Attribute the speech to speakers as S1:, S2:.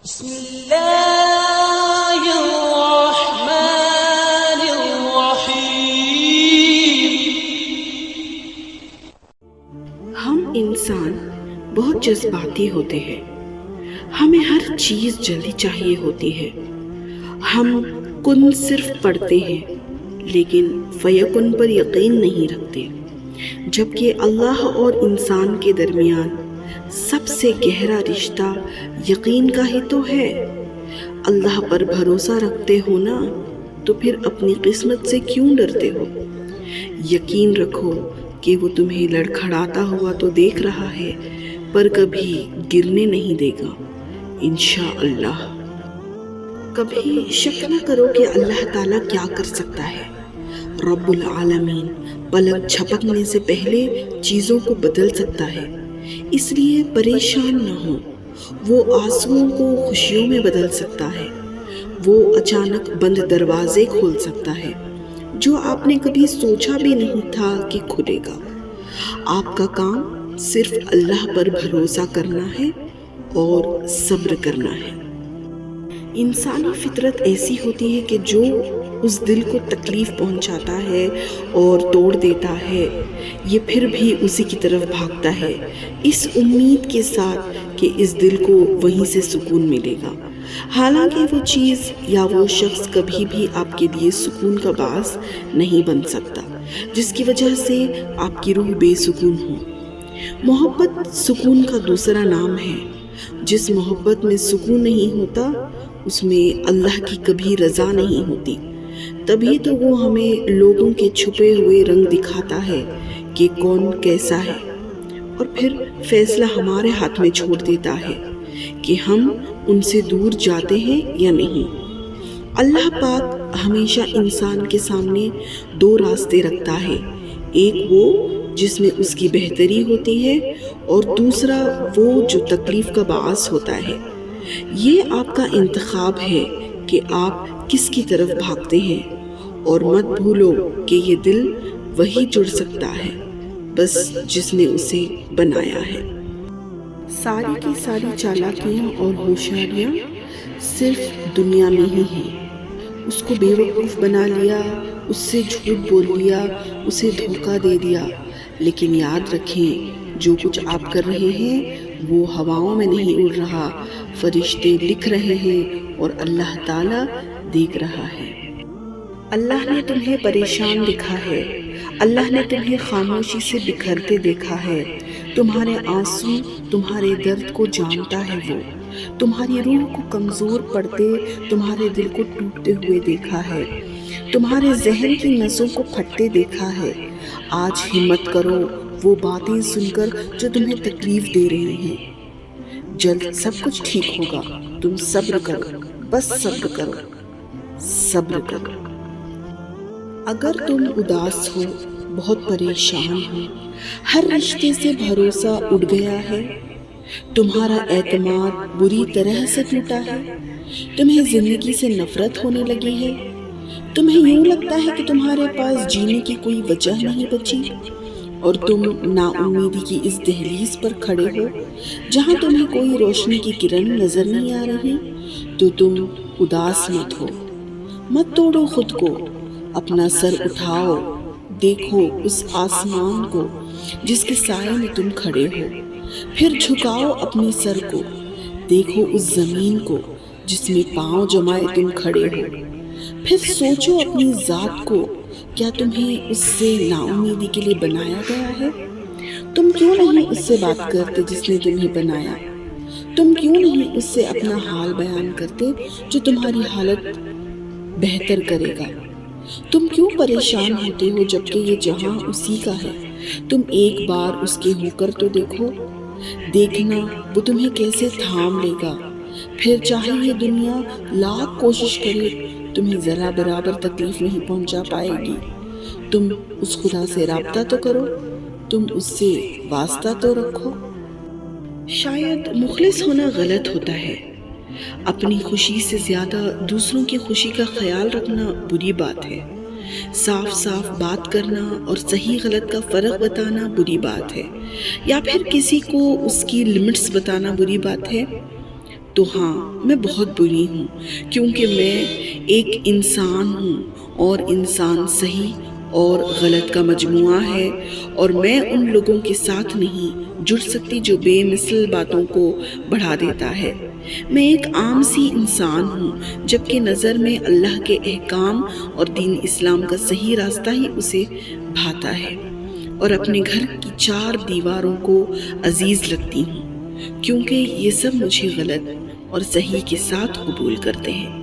S1: بسم اللہ الرحمن الرحیم۔
S2: ہم انسان بہت جذباتی ہوتے ہیں، ہمیں ہر چیز جلدی چاہیے ہوتی ہے۔ ہم کن صرف پڑھتے ہیں لیکن فیکن پر یقین نہیں رکھتے، جبکہ اللہ اور انسان کے درمیان سب سے گہرا رشتہ یقین کا ہی تو ہے۔ اللہ پر بھروسہ رکھتے ہو نا، تو پھر اپنی قسمت سے کیوں ڈرتے ہو؟ یقین رکھو کہ وہ تمہیں لڑکھڑاتا ہوا تو دیکھ رہا ہے، پر کبھی گرنے نہیں دے گا انشاءاللہ۔ کبھی شک نہ کرو کہ اللہ تعالیٰ کیا کر سکتا ہے۔ رب العالمین پلک جھپکنے سے پہلے چیزوں کو بدل سکتا ہے، اس لیے پریشان نہ ہو۔ وہ آنسوؤں کو خوشیوں میں بدل سکتا ہے، وہ اچانک بند دروازے کھول سکتا ہے جو آپ نے کبھی سوچا بھی نہیں تھا کہ کھلے گا۔ آپ کا کام صرف اللہ پر بھروسہ کرنا ہے اور صبر کرنا ہے۔ انسانی فطرت ایسی ہوتی ہے کہ جو اس دل کو تکلیف پہنچاتا ہے اور توڑ دیتا ہے، یہ پھر بھی اسی کی طرف بھاگتا ہے، اس امید کے ساتھ کہ اس دل کو وہیں سے سکون ملے گا، حالانکہ وہ چیز یا وہ شخص کبھی بھی آپ کے لیے سکون کا باعث نہیں بن سکتا، جس کی وجہ سے آپ کی روح بے سکون ہو۔ محبت سکون کا دوسرا نام ہے۔ جس محبت میں سکون نہیں ہوتا، اس میں اللہ کی کبھی رضا نہیں ہوتی۔ تبھی تو وہ ہمیں لوگوں کے چھپے ہوئے رنگ دکھاتا ہے کہ کون کیسا ہے، اور پھر فیصلہ ہمارے ہاتھ میں چھوڑ دیتا ہے کہ ہم ان سے دور جاتے ہیں یا نہیں۔ اللہ پاک ہمیشہ انسان کے سامنے دو راستے رکھتا ہے، ایک وہ جس میں اس کی بہتری ہوتی ہے، اور دوسرا وہ جو تکلیف کا باعث ہوتا ہے۔ یہ آپ کا انتخاب ہے کہ آپ کس کی طرف بھاگتے ہیں، اور مت بھولو کہ یہ دل وہی جڑ سکتا ہے بس جس نے اسے بنایا ہے۔ ساری کی ساری چالاکیاں اور ہوشیاریاں صرف دنیا میں ہی ہیں۔ اس کو بے وقوف بنا لیا، اس سے جھوٹ بول لیا، اسے دھوکہ دے دیا، لیکن یاد رکھیں جو کچھ آپ کر رہے ہیں وہ ہواؤں میں نہیں اڑ رہا، فرشتے لکھ رہے ہیں اور اللہ تعالیٰ دیکھ رہا ہے۔ اللہ نے تمہیں پریشان دیکھا ہے، اللہ نے تمہیں خاموشی سے بکھرتے دیکھا ہے، تمہارے آنسو، تمہارے درد کو جانتا ہے وہ، تمہاری روح کو کمزور پڑتے، تمہارے دل کو ٹوٹتے ہوئے دیکھا ہے، تمہارے ذہن کی نسوں کو پھٹتے دیکھا ہے۔ آج ہمت کرو وہ باتیں سن کر جو تمہیں تکلیف دے رہی ہیں۔ جلد سب کچھ ٹھیک ہوگا، تم صبر کرو، بس صبر کرو، صبر کرو۔ اگر تم اداس ہو، بہت پریشان ہو، ہر رشتے سے بھروسہ اٹھ گیا ہے، تمہارا اعتماد بری طرح سے ٹوٹا ہے، تمہیں زندگی سے نفرت ہونے لگی ہے، تمہیں یوں لگتا ہے کہ تمہارے پاس جینے کی کوئی وجہ نہیں بچی، اور تم نا امیدی کی اس دہلیز پر کھڑے ہو جہاں تمہیں کوئی روشنی کی کرن نظر نہیں آ رہی، تو تم اداس مت ہو، مت توڑو خود کو، اپنا سر اٹھاؤ، دیکھو اس آسمان کو جس کے سائے میں تم کھڑے ہو، پھر جھکاؤ اپنے سر کو، دیکھو اس زمین کو جس میں پاؤں جمائے تم کھڑے ہو، پھر سوچو اپنی ذات کو، کیا تمہیں اس سے نا امیدی کے لیے بنایا گیا ہے؟ تم کیوں نہیں اس سے بات کرتے جس نے تمہیں بنایا؟ تم کیوں نہیں اس سے اپنا حال بیان کرتے جو تمہاری حالت بہتر کرے گا؟ تم کیوں پریشان ہوتے ہو جبکہ یہ جہاں اسی کا ہے؟ تم ایک بار اس کے ہو کر تو دیکھو، دیکھنا وہ تمہیں کیسے تھام لے گا، پھر چاہے یہ دنیا لاکھ کوشش کرے تمہیں ذرا برابر تکلیف نہیں پہنچا پائے گی۔ تم اس خدا سے رابطہ تو کرو، تم اس سے واسطہ تو رکھو۔ شاید مخلص ہونا غلط ہوتا ہے، اپنی خوشی سے زیادہ دوسروں کی خوشی کا خیال رکھنا بری بات ہے، صاف صاف بات کرنا اور صحیح غلط کا فرق بتانا بری بات ہے، یا پھر کسی کو اس کی لمٹس بتانا بری بات ہے۔ تو ہاں میں بہت بری ہوں، کیونکہ میں ایک انسان ہوں اور انسان صحیح اور غلط کا مجموعہ ہے، اور میں ان لوگوں کے ساتھ نہیں جڑ سکتی جو بے مثل باتوں کو بڑھا دیتا ہے۔ میں ایک عام سی انسان ہوں، جبکہ نظر میں اللہ کے احکام اور دین اسلام کا صحیح راستہ ہی اسے بھاتا ہے، اور اپنے گھر کی 4 دیواروں کو عزیز رکھتی ہوں، کیونکہ یہ سب مجھے غلط اور صحیح کے ساتھ قبول کرتے ہیں۔